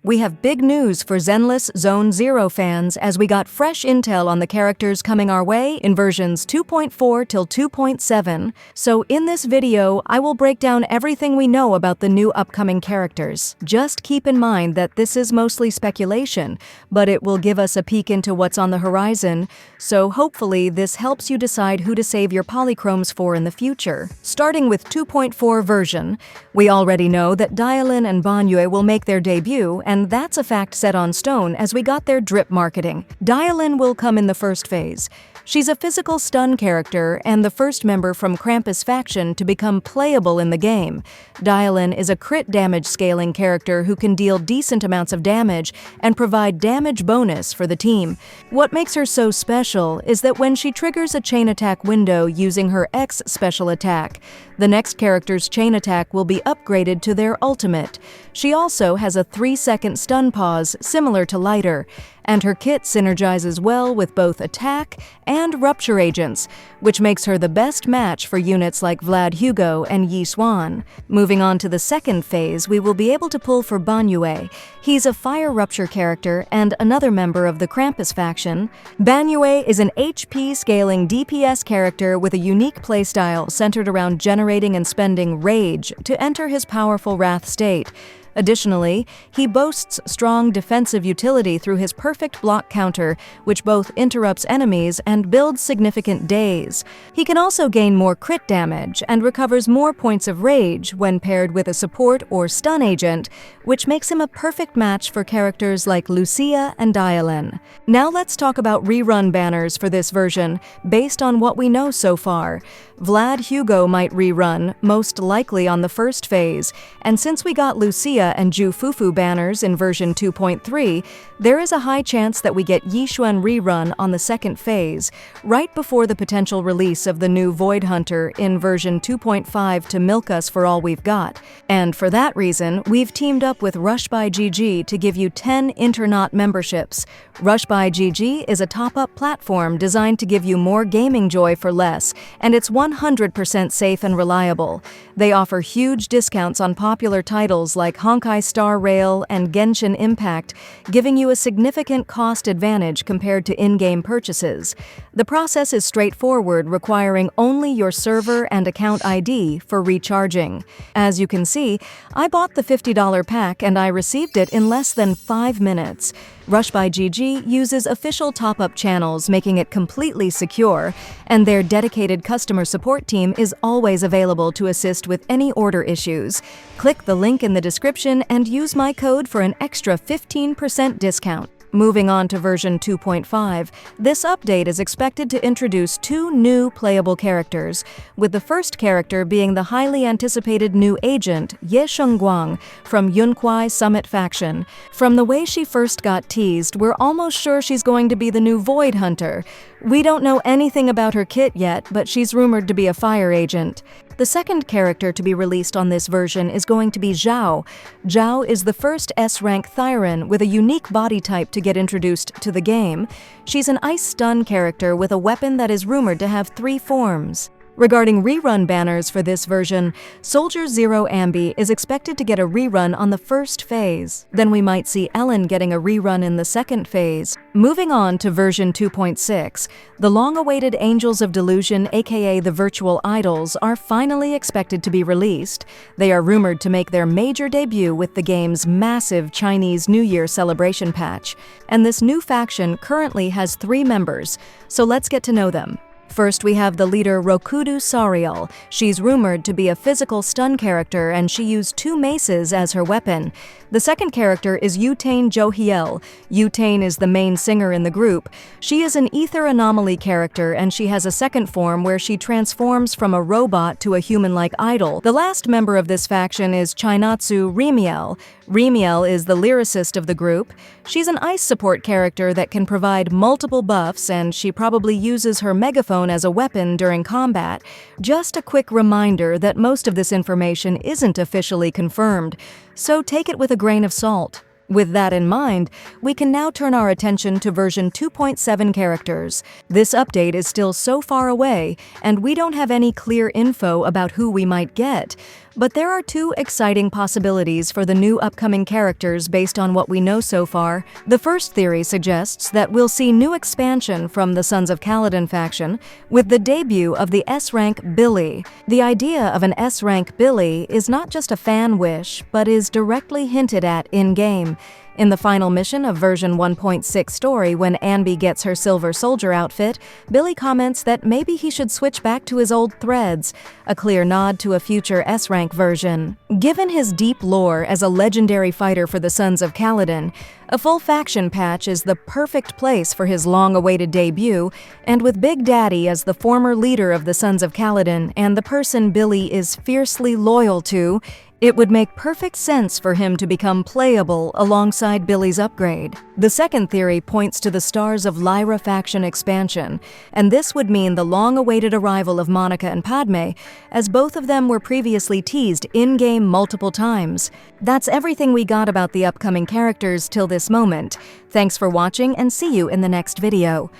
We have big news for Zenless Zone 0 fans as we got fresh intel on the characters coming our way in versions 2.4 till 2.7. So in this video, I will break down everything we know about the new upcoming characters. Just keep in mind that this is mostly speculation, but it will give us a peek into what's on the horizon, so hopefully this helps you decide who to save your Polychromes for in the future. Starting with 2.4 version, we already know that dialyn and banyue will make their debut, and that's a fact set on stone as we got their drip marketing. Dialyn will come in the first phase. She's a physical stun character and the first member from Krampus faction to become playable in the game. Dialyn is a crit damage scaling character who can deal decent amounts of damage and provide damage bonus for the team. What makes her so special is that when she triggers a chain attack window using her X special attack, the next character's chain attack will be upgraded to their ultimate. She also has a 3-second stun pause similar to Lighter, and her kit synergizes well with both attack and rupture agents, which makes her the best match for units like Vlad Hugo and Yi Xuan. Moving on to the second phase, we will be able to pull for Banyue. He's a fire rupture character and another member of the Krampus faction. Banyue is an HP scaling DPS character with a unique playstyle centered around generating and spending rage to enter his powerful wrath state. Additionally, he boasts strong defensive utility through his perfect block counter, which both interrupts enemies and builds significant daze. He can also gain more crit damage and recovers more points of rage when paired with a support or stun agent, which makes him a perfect match for characters like Lucia and dialyn. Now let's talk about rerun banners for this version, based on what we know so far. Vlad Hugo might rerun, most likely on the first phase, and since we got Lucia and Ju Fufu banners in version 2.3, there is a high chance that we get Yi Xuan rerun on the second phase, right before the potential release of the new Void Hunter in version 2.5 to milk us for all we've got. And for that reason, we've teamed up with RushBuy GG to give you 10 Internaut memberships. RushBuy GG is a top-up platform designed to give you more gaming joy for less, and it's 100% safe and reliable. They offer huge discounts on popular titles like Honkai Star Rail and Genshin Impact, giving you a significant cost advantage compared to in-game purchases. The process is straightforward, requiring only your server and account ID for recharging. As you can see, I bought the $50 pack and I received it in less than 5 minutes. RushBuy GG uses official top-up channels, making it completely secure, and their dedicated customer support team is always available to assist with any order issues. Click the link in the description and use my code for an extra 15% discount. Moving on to version 2.5, this update is expected to introduce 2 new playable characters, with the first character being the highly anticipated new agent, Ye Shengguang, from Yunkwai Summit faction. From the way she first got teased, we're almost sure she's going to be the new Void Hunter. We don't know anything about her kit yet, but she's rumored to be a fire agent. The second character to be released on this version is going to be Zhao. Zhao is the first S-rank Thyran with a unique body type to get introduced to the game. She's an ice stun character with a weapon that is rumored to have 3 forms. Regarding rerun banners for this version, Soldier Zero Ambi is expected to get a rerun on the first phase. Then we might see Ellen getting a rerun in the second phase. Moving on to version 2.6, the long-awaited Angels of Delusion, aka the Virtual Idols, are finally expected to be released. They are rumored to make their major debut with the game's massive Chinese New Year celebration patch. And this new faction currently has 3 members, so let's get to know them. First, we have the leader Rokudu Sariel. She's rumored to be a physical stun character and she used 2 maces as her weapon. The second character is Yutane Johiel. Yutane is the main singer in the group. She is an ether anomaly character and she has a second form where she transforms from a robot to a human-like idol. The last member of this faction is Chainatsu Remiel. Remiel is the lyricist of the group. She's an ice support character that can provide multiple buffs and she probably uses her megaphone as a weapon during combat. Just a quick reminder that most of this information isn't officially confirmed, so take it with a grain of salt. With that in mind, we can now turn our attention to version 2.7 characters. This update is still so far away, and we don't have any clear info about who we might get. But there are two exciting possibilities for the new upcoming characters based on what we know so far. The first theory suggests that we'll see new expansion from the Sons of Kaladin faction with the debut of the S-rank Billy. The idea of an S-rank Billy is not just a fan wish, but is directly hinted at in-game. In the final mission of version 1.6 story, when Anby gets her Silver Soldier outfit, Billy comments that maybe he should switch back to his old threads, a clear nod to a future S-rank version. Given his deep lore as a legendary fighter for the Sons of Kaladin, a full faction patch is the perfect place for his long-awaited debut, and with Big Daddy as the former leader of the Sons of Kaladin and the person Billy is fiercely loyal to, it would make perfect sense for him to become playable alongside Billy's upgrade. The second theory points to the Stars of Lyra faction expansion, and this would mean the long-awaited arrival of Monica and Padme, as both of them were previously teased in-game multiple times. That's everything we got about the upcoming characters till this moment. Thanks for watching, and see you in the next video.